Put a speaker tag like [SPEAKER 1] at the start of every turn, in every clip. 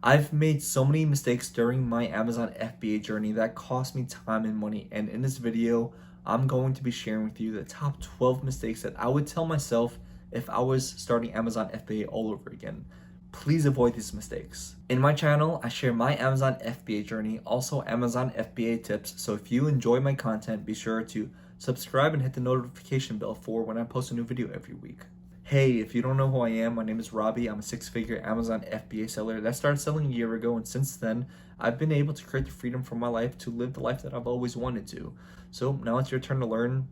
[SPEAKER 1] I've made so many mistakes during my Amazon FBA journey that cost me time and money, and in this video, I'm going to be sharing with you the top 12 mistakes that I would tell myself if I was starting Amazon FBA all over again. Please avoid these mistakes. In my channel, I share my Amazon FBA journey, also Amazon FBA tips, so if you enjoy my content, be sure to subscribe and hit the notification bell for when I post a new video every week. Hey, if you don't know who I am, my name is Robby. I'm a six-figure Amazon FBA seller that started selling a year ago, and since then, I've been able to create the freedom for my life to live the life that I've always wanted to. So now it's your turn to learn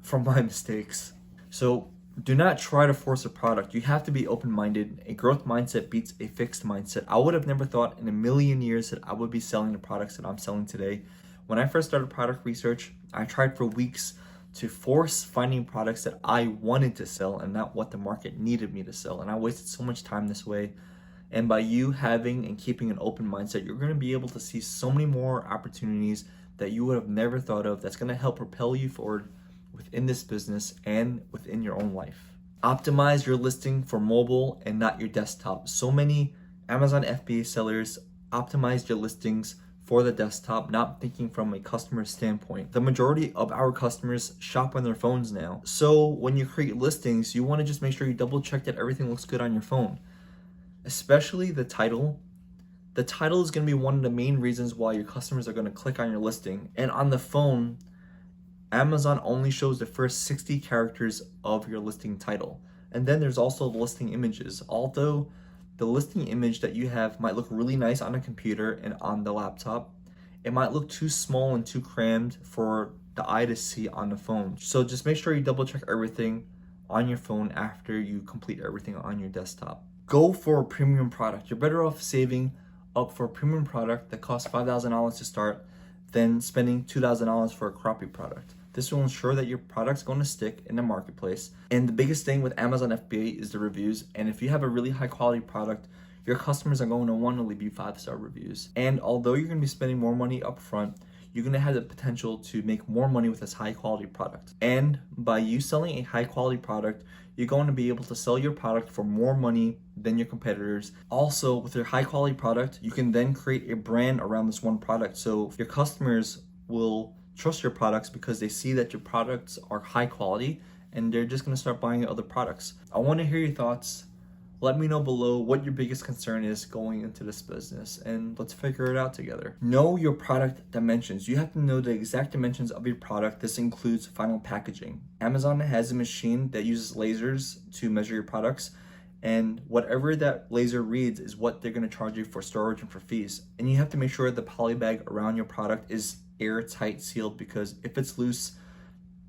[SPEAKER 1] from my mistakes. So do not try to force a product. You have to be open-minded. A growth mindset beats a fixed mindset. I would have never thought in a million years that I would be selling the products that I'm selling today. When I first started product research, I tried for weeks to force finding products that I wanted to sell and not what the market needed me to sell. And I wasted so much time this way. And by you having and keeping an open mindset, you're going to be able to see so many more opportunities that you would have never thought of that's going to help propel you forward within this business and within your own life. Optimize your listing for mobile and not your desktop. So many Amazon FBA sellers optimize their listings for the desktop, not thinking from a customer standpoint. The majority of our customers shop on their phones now. So when you create listings, you want to just make sure you double check that everything looks good on your phone. Especially the title. The title is going to be one of the main reasons why your customers are going to click on your listing. And on the phone, Amazon only shows the first 60 characters of your listing title. And then there's also the listing images. Although the listing image that you have might look really nice on a computer and on the laptop, it might look too small and too crammed for the eye to see on the phone. So just make sure you double check everything on your phone after you complete everything on your desktop. Go for a premium product. You're better off saving up for a premium product that costs $5,000 to start than spending $2,000 for a crappy product. This will ensure that your product's going to stick in the marketplace. And the biggest thing with Amazon FBA is the reviews. And if you have a really high quality product, your customers are going to want to leave you 5-star reviews. And although you're going to be spending more money up front, you're going to have the potential to make more money with this high quality product. And by you selling a high quality product, you're going to be able to sell your product for more money than your competitors. Also, with your high quality product, you can then create a brand around this one product. So your customers will trust your products because they see that your products are high quality and they're just going to start buying other products. I want to hear your thoughts. Let me know below what your biggest concern is going into this business, and let's figure it out together. Know your product dimensions. You have to know the exact dimensions of your product. This includes final packaging. Amazon has a machine that uses lasers to measure your products, and whatever that laser reads is what they're going to charge you for storage and for fees. And you have to make sure the poly bag around your product is airtight sealed, because if it's loose,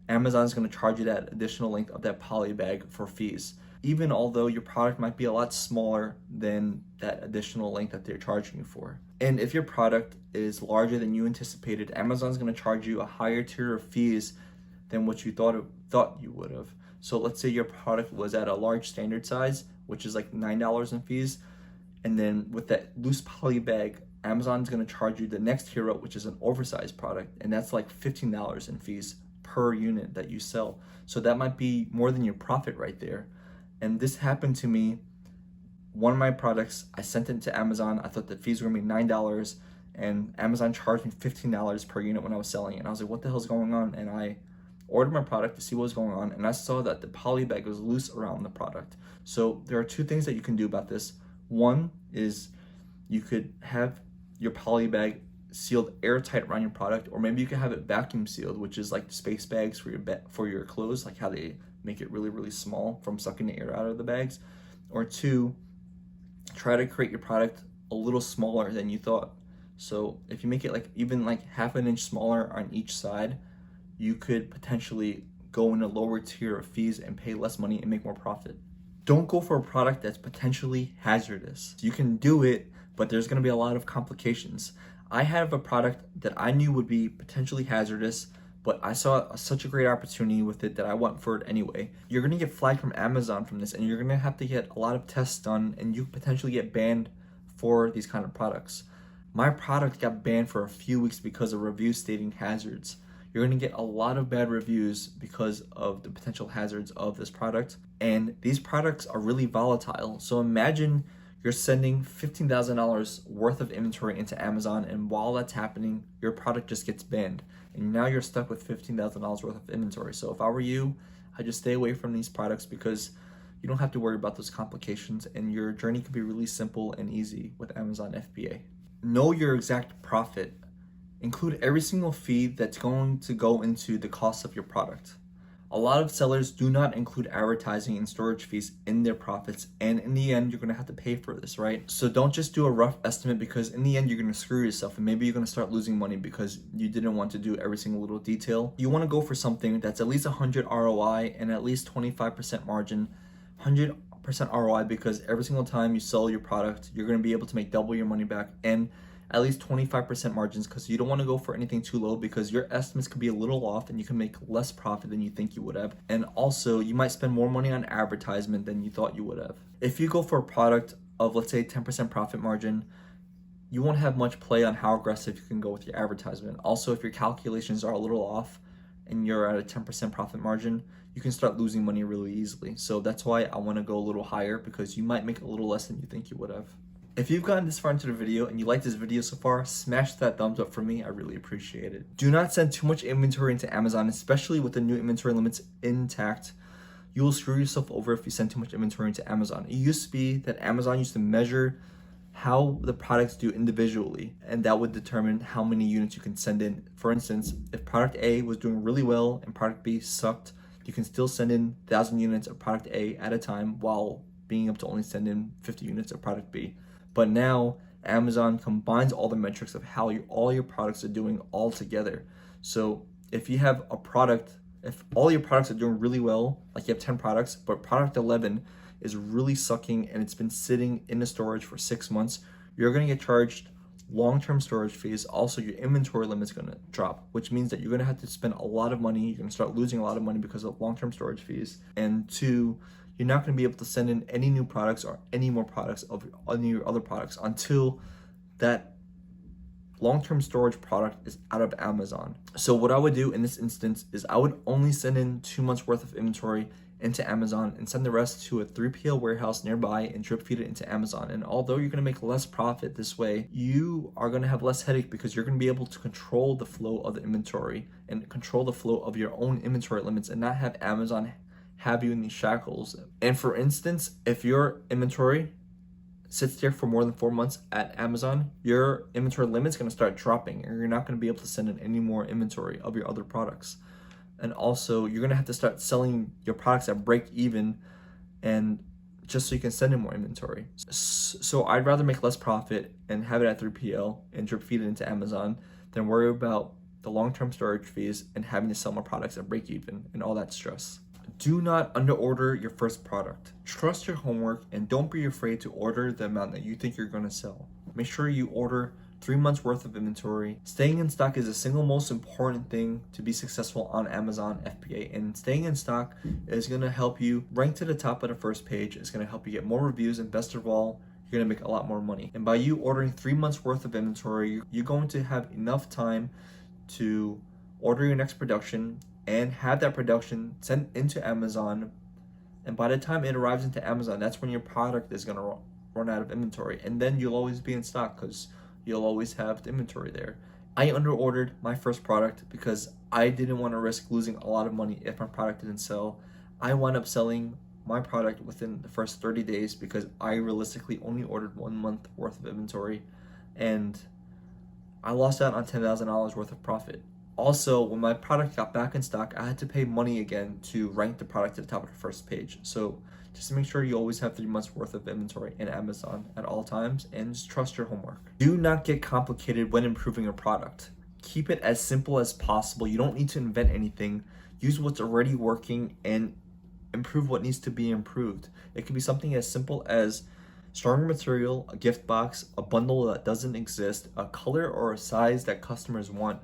[SPEAKER 1] Amazon's going to charge you that additional length of that poly bag for fees, even although your product might be a lot smaller than that additional length that they're charging you for. And if your product is larger than you anticipated, Amazon's going to charge you a higher tier of fees than what you thought you would have. So let's say your product was at a large standard size, which is like $9 in fees, and then with that loose poly bag, Amazon's going to charge you the next tier up, which is an oversized product, and that's like $15 in fees per unit that you sell. So that might be more than your profit right there. And this happened to me. One of my products, I sent it to Amazon. I thought the fees were going to be $9, and Amazon charged me $15 per unit when I was selling it. And I was like, what the hell's going on? And I ordered my product to see what was going on, and I saw that the poly bag was loose around the product. So there are two things that you can do about this. One is you could have your poly bag sealed airtight around your product, or maybe you could have it vacuum sealed, which is like space bags for your clothes, like how they make it really, really small from sucking the air out of the bags. Or two, try to create your product a little smaller than you thought. So if you make it like even like half an inch smaller on each side, you could potentially go in a lower tier of fees and pay less money and make more profit. Don't go for a product that's potentially hazardous. You can do it, but there's going to be a lot of complications. I have a product that I knew would be potentially hazardous, but I saw such a great opportunity with it that I went for it anyway. You're going to get flagged from Amazon from this, and you're going to have to get a lot of tests done, and you potentially get banned for these kind of products. My product got banned for a few weeks because of reviews stating hazards. You're going to get a lot of bad reviews because of the potential hazards of this product, and these products are really volatile. So imagine you're sending $15,000 worth of inventory into Amazon, and while that's happening, your product just gets banned, and now you're stuck with $15,000 worth of inventory. So if I were you, I'd just stay away from these products because you don't have to worry about those complications, and your journey can be really simple and easy with Amazon FBA. Know your exact profit. Include every single fee that's going to go into the cost of your product. A lot of sellers do not include advertising and storage fees in their profits, and in the end, you're gonna have to pay for this, right? So don't just do a rough estimate, because in the end, you're gonna screw yourself, and maybe you're gonna start losing money because you didn't want to do every single little detail. You wanna go for something that's at least 100 ROI and at least 25% margin. 100% ROI, because every single time you sell your product, you're gonna be able to make double your money back, and at least 25% margins, because you don't want to go for anything too low, because your estimates could be a little off and you can make less profit than you think you would have. And also, you might spend more money on advertisement than you thought you would have. If you go for a product of, let's say, 10% profit margin, you won't have much play on how aggressive you can go with your advertisement. Also, if your calculations are a little off and you're at a 10% profit margin, you can start losing money really easily. So that's why I want to go a little higher, because you might make a little less than you think you would have. If you've gotten this far into the video and you like this video so far, smash that thumbs up for me. I really appreciate it. Do not send too much inventory into Amazon, especially with the new inventory limits intact. You will screw yourself over if you send too much inventory into Amazon. It used to be that Amazon used to measure how the products do individually, and that would determine how many units you can send in. For instance, if product A was doing really well and product B sucked, you can still send in 1,000 units of product A at a time while being able to only send in 50 units of product B. But now Amazon combines all the metrics of how all your products are doing all together. So if you have a product, if all your products are doing really well, like you have 10 products, but product 11 is really sucking and it's been sitting in the storage for 6 months, you're going to get charged long-term storage fees. Also, your inventory limit is going to drop, which means that you're going to have to spend a lot of money. You're going to start losing a lot of money because of long-term storage fees. And two, you're not going to be able to send in any new products or any more products of any of your other products until that long-term storage product is out of Amazon. So what I would do in this instance is I would only send in 2 months worth of inventory into Amazon and send the rest to a 3PL warehouse nearby and drip feed it into Amazon. And although you're going to make less profit this way, you are going to have less headache, because you're going to be able to control the flow of the inventory and control the flow of your own inventory limits and not have Amazon have you in these shackles. And for instance, if your inventory sits there for more than 4 months at Amazon, your inventory limit's going to start dropping, and you're not going to be able to send in any more inventory of your other products. And also, you're going to have to start selling your products at break even, and just so you can send in more inventory. So I'd rather make less profit and have it at 3PL and drip feed it into Amazon than worry about the long-term storage fees and having to sell more products at break even and all that stress. Do not underorder your first product. Trust your homework and don't be afraid to order the amount that you think you're going to sell. Make sure you order 3 months worth of inventory. Staying in stock is the single most important thing to be successful on Amazon FBA, and staying in stock is going to help you rank to the top of the first page. It's going to help you get more reviews, and best of all, you're going to make a lot more money. And by you ordering 3 months worth of inventory, you're going to have enough time to order your next production and have that production sent into Amazon. And by the time it arrives into Amazon, that's when your product is going to run out of inventory, and then you'll always be in stock because you'll always have the inventory there. I underordered my first product because I didn't want to risk losing a lot of money if my product didn't sell. I wound up selling my product within the first 30 days because I realistically only ordered 1 month worth of inventory, and I lost out on $10,000 worth of profit. Also, when my product got back in stock, I had to pay money again to rank the product to the top of the first page. So just make sure you always have 3 months worth of inventory in Amazon at all times, and just trust your homework. Do not get complicated when improving a product. Keep it as simple as possible. You don't need to invent anything. Use what's already working and improve what needs to be improved. It can be something as simple as stronger material, a gift box, a bundle that doesn't exist, a color or a size that customers want.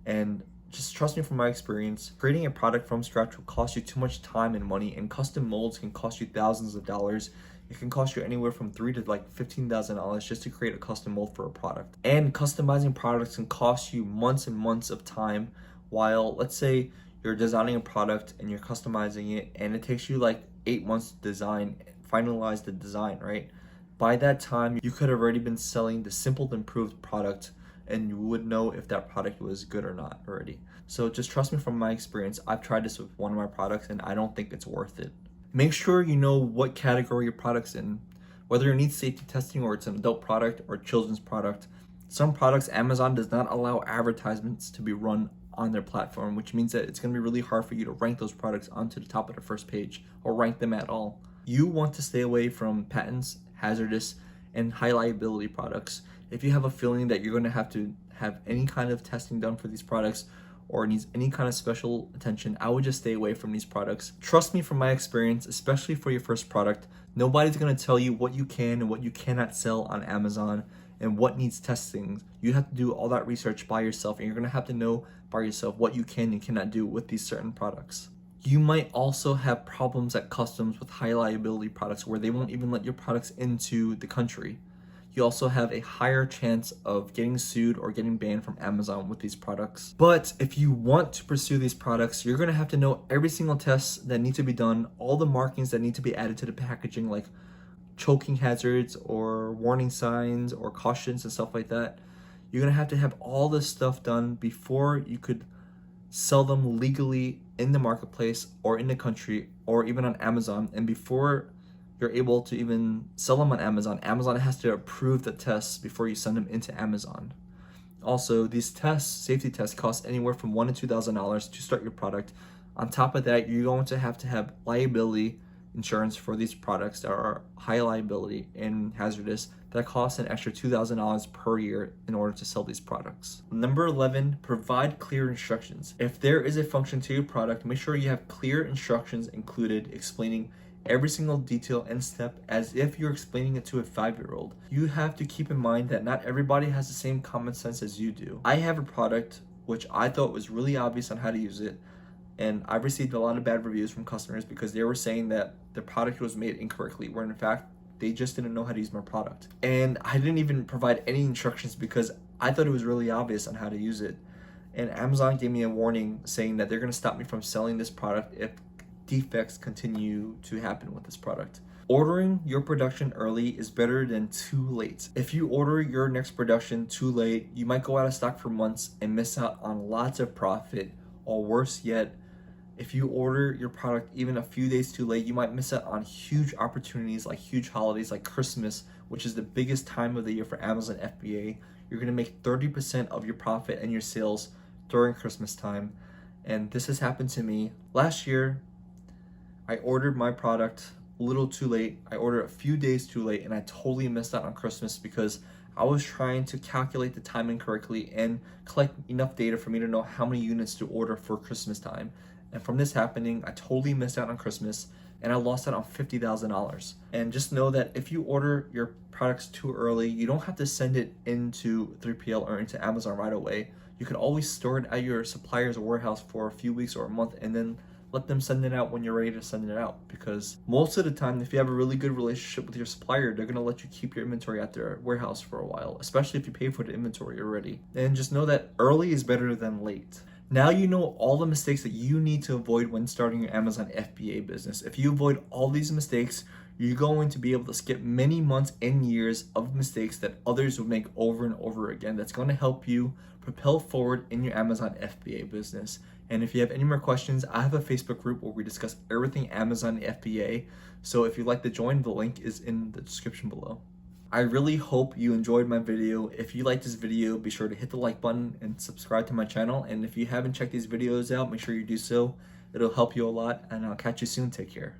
[SPEAKER 1] And just trust me from my experience, creating a product from scratch will cost you too much time and money, and custom molds can cost you thousands of dollars. It can cost you anywhere from $3,000 to like $15,000 just to create a custom mold for a product. And customizing products can cost you months and months of time, while let's say you're designing a product and you're customizing it and it takes you like 8 months to design, finalize the design, right? By that time, you could have already been selling the simple improved product and you would know if that product was good or not already. So just trust me from my experience. I've tried this with one of my products and I don't think it's worth it. Make sure you know what category your product's in, whether it needs safety testing or it's an adult product or children's product. Some products, Amazon does not allow advertisements to be run on their platform, which means that it's going to be really hard for you to rank those products onto the top of the first page or rank them at all. You want to stay away from patents, hazardous, and high liability products. If you have a feeling that you're going to have any kind of testing done for these products or needs any kind of special attention, I would just stay away from these products. Trust me from my experience, especially for your first product, nobody's going to tell you what you can and what you cannot sell on Amazon and what needs testing. You have to do all that research by yourself, and you're going to have to know by yourself what you can and cannot do with these certain products. You might also have problems at customs with high liability products where they won't even let your products into the country. You also have a higher chance of getting sued or getting banned from Amazon with these products. But if you want to pursue these products, you're going to have to know every single test that need to be done, all the markings that need to be added to the packaging, like choking hazards or warning signs or cautions and stuff like that. You're going to have all this stuff done before you could sell them legally in the marketplace or in the country or even on Amazon. And before you're able to even sell them on Amazon, Amazon has to approve the tests before you send them into Amazon. Also, these tests, safety tests, cost anywhere from $1,000 to $2,000 to start your product. On top of that, you're going to have liability insurance for these products that are high liability and hazardous that costs an extra $2,000 per year in order to sell these products. Number 11, provide clear instructions. If there is a function to your product, make sure you have clear instructions included explaining every single detail and step as if you're explaining it to a 5-year-old. You have to keep in mind that not everybody has the same common sense as you do. I have a product which I thought was really obvious on how to use it, and I've received a lot of bad reviews from customers because they were saying that the product was made incorrectly, where in fact they just didn't know how to use my product. And I didn't even provide any instructions because I thought it was really obvious on how to use it. And Amazon gave me a warning saying that they're going to stop me from selling this product if defects continue to happen with this product. Ordering your production early is better than too late. If you order your next production too late, you might go out of stock for months and miss out on lots of profit, or worse yet, if you order your product even a few days too late, you might miss out on huge opportunities like huge holidays like Christmas, which is the biggest time of the year for Amazon FBA. You're gonna make 30% of your profit and your sales during Christmas time. And this has happened to me. Last year, I ordered my product a little too late. I ordered a few days too late and I totally missed out on Christmas because I was trying to calculate the timing correctly and collect enough data for me to know how many units to order for Christmas time. And from this happening, I totally missed out on Christmas and I lost out on $50,000. And just know that if you order your products too early, you don't have to send it into 3PL or into Amazon right away. You can always store it at your supplier's warehouse for a few weeks or a month and then let them send it out when you're ready to send it out. Because most of the time, if you have a really good relationship with your supplier, they're gonna let you keep your inventory at their warehouse for a while, especially if you pay for the inventory already. And just know that early is better than late. Now you know all the mistakes that you need to avoid when starting your Amazon FBA business. If you avoid all these mistakes, you're going to be able to skip many months and years of mistakes that others would make over and over again. That's going to help you propel forward in your Amazon FBA business. And if you have any more questions, I have a Facebook group where we discuss everything Amazon FBA. So if you'd like to join, the link is in the description below. I really hope you enjoyed my video. If you like this video, be sure to hit the like button and subscribe to my channel. And if you haven't checked these videos out, make sure you do so. It'll help you a lot, and I'll catch you soon. Take care.